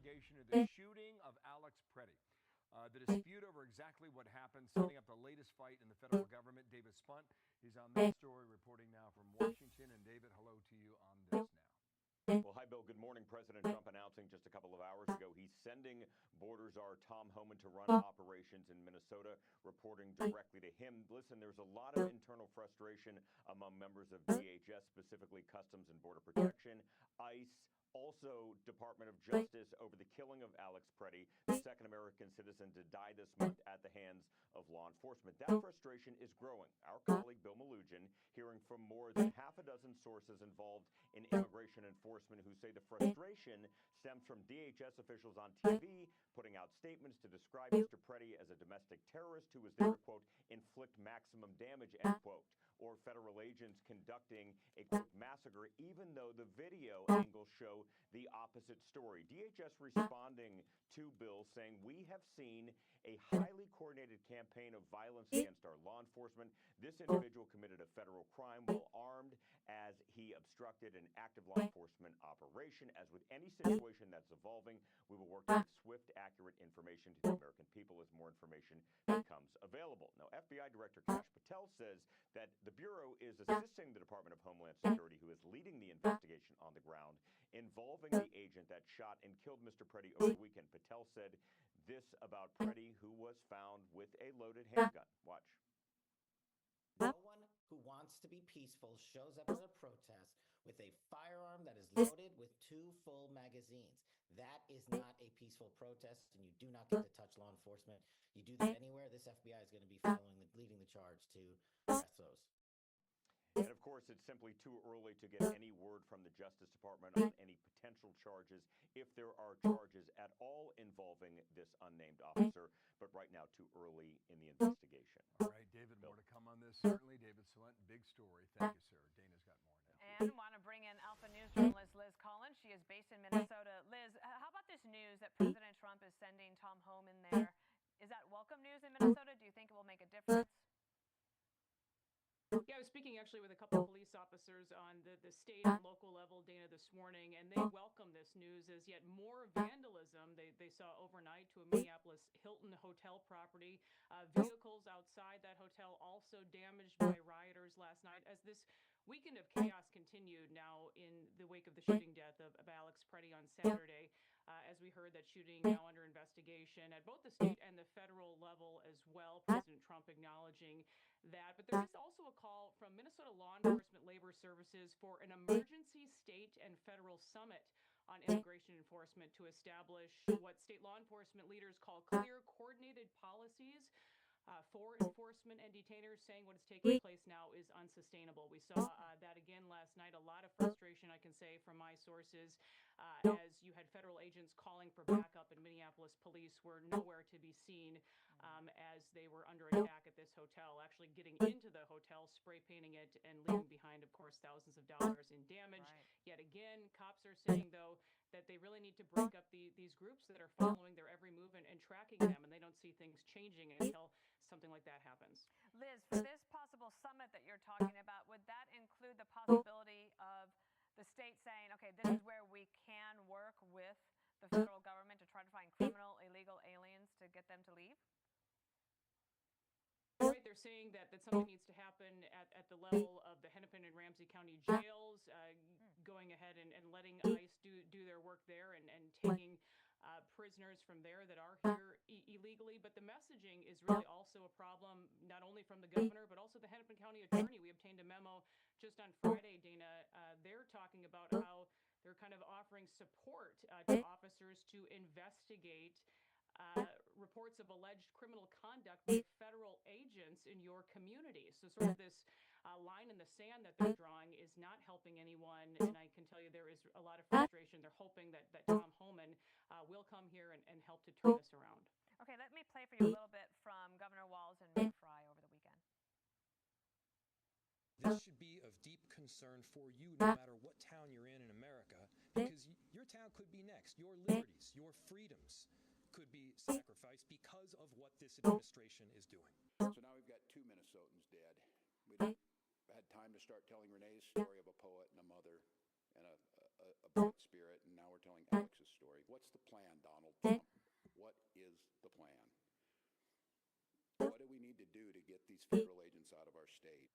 investigation of the shooting of Alex Preddy. The dispute over exactly what happened, setting up the latest fight in the federal government. David Spunt, he's on that story, reporting now from Washington. And David, hello to you on this now. Well, hi, Bill. Good morning. President Trump announcing just a couple of hours ago he's sending border czar Tom Homan to run operations in Minnesota, reporting directly to him. Listen, there's a lot of internal frustration among members of DHS, specifically Customs and Border Protection, ICE, also Department of Justice, over the killing of Alex Preddy, the second American citizen to die this month at the hands of law enforcement. That frustration is growing. Our colleague Bill Malugin, hearing from more than half a dozen sources involved in immigration enforcement, who say the frustration stems from DHS officials on TV putting out statements to describe Mr. Preddy as a domestic terrorist who was there to, quote, inflict maximum damage, end quote, or federal agents conducting a, quote, massacre, even though the video angles show the opposite story. DHS responding to Bill, saying, we have seen a highly coordinated campaign of violence against our law enforcement. This individual committed a federal crime while armed as he obstructed an active law enforcement operation. As with any situation that's evolving, we will work to give swift, accurate information to the American people as more information becomes available. Now, FBI Director Kash Patel says that the Bureau is assisting the Department of Homeland Security, who is leading the investigation on the ground involving the agent that shot and killed Mr. Preddy over the weekend. Patel said this about Preddy, who was found with a loaded handgun. Watch. No one who wants to be peaceful shows up at a protest with a firearm that is loaded with 2 full magazines. That is not a peaceful protest, and you do not get to touch law enforcement. You do that anywhere, this FBI is going to be leading the charge to arrest those. And of course, it's simply too early to get any word from the Justice Department on any potential charges, if there are charges at all involving this unnamed officer, but right now too early in the investigation. All right, David, more to come on this. Certainly, David Spunt, big story. Thank you, sir. Dana's got more now. And want to bring in Alpha News journalist Liz Collins. She is based in Minnesota. Liz, how about this news that President Trump is sending Tom Homan there? Is that welcome news in Minnesota? Do you think it will make a difference? Yeah, I was speaking actually with a couple of police officers on the state and local level, Dana, this morning, and they welcome this news as yet more vandalism they saw overnight to a Minneapolis Hilton hotel property. Vehicles outside that hotel also damaged by rioters last night as this weekend of chaos continued now in the wake of the shooting death of Alex Preddy on Saturday. As we heard, that shooting now under investigation at both the state and the federal level as well. President Trump acknowledging that. But there is also a call from Minnesota Law Enforcement Labor Services for an emergency state and federal summit on immigration enforcement to establish what state law enforcement leaders call clear, coordinated policies for enforcement and detainers, saying what is taking place now is unsustainable. We saw that again last night. A lot of frustration, I can say, from my sources, as you had federal agents calling for backup, and Minneapolis police were nowhere to be seen as they were under attack at this hotel, actually getting into the hotel, spray painting it, and leaving behind, of course, thousands of dollars in damage. Right. Yet again, cops are saying, though, that they really need to break up these groups that are following their every move and tracking them, and they don't see things changing until something like that happens. Liz, for this possible summit that you're talking about, would that include the possibility of the state saying, okay, this is where we can work with the federal government to try to find criminal, illegal aliens to get them to leave? Right, they're saying that something needs to happen at the level of the Hennepin and Ramsey County jails, going ahead and letting ICE do their work there and taking prisoners from there that are here illegally. But the messaging is really also a problem, not only from the governor, but also the Hennepin County attorney. We obtained a memo just on Friday, Dana. They're talking about how they're kind of offering support to officers to investigate reports of alleged criminal conduct by federal agents in your community. So sort of this line in the sand that they're drawing is not helping anyone, and I can tell you there is a lot of frustration. They're hoping that Tom Homan will come here and help to turn this around. Okay, let me play for you a little bit from Governor Walz and Mayor Fry over the weekend. This should be of deep concern for you no matter what town you're in America, because your town could be next. Your liberties, your freedoms could be sacrificed because of what this administration is doing. So now we've got 2 Minnesotans dead. We had time to start telling Renee's story of a poet and a mother and a bright spirit, and now we're telling Alex's story. what's the plan, Donald Trump? What is the plan? What do we need to do to get these federal agents out of our state?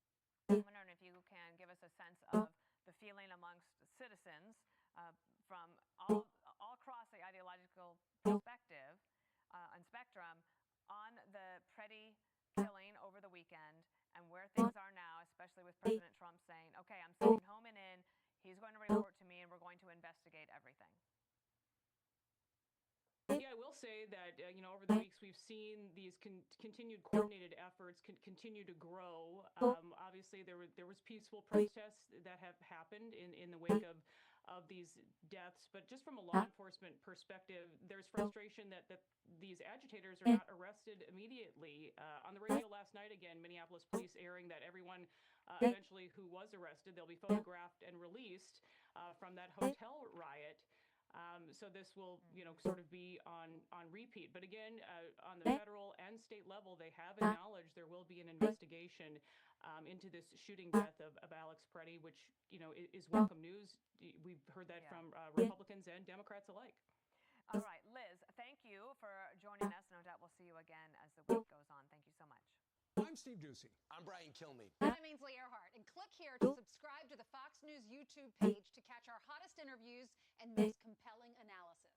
I'm wondering if you can give us a sense of the feeling amongst citizens from all across the ideological perspective and spectrum on the Preddy killing over the weekend and where things are now, especially with President Trump saying, okay, I'm sending Homan in, he's going to report to me, and we're going to investigate everything. Yeah, I will say that, over the weeks we've seen these continued coordinated efforts continue to grow. Obviously, there was peaceful protests that have happened in the wake of these deaths. But just from a law enforcement perspective, there's frustration that these agitators are not arrested immediately. On the radio last night, again, Minneapolis police airing that everyone eventually who was arrested, they'll be photographed and released from that hotel riot. So this will, sort of be on repeat. But again, on the federal and state level, they have acknowledged there will be an investigation into this shooting death of Alex Preddy, which, is welcome news. We've heard that from Republicans and Democrats alike. All right, Liz, thank you for joining us. No doubt we'll see you again as the week goes on. Thank you so much. I'm Steve Ducey. I'm Brian Kilmeade. And I'm Ainsley Earhart. And click here to subscribe to the Fox News YouTube page to catch our hottest interviews and most compelling analysis.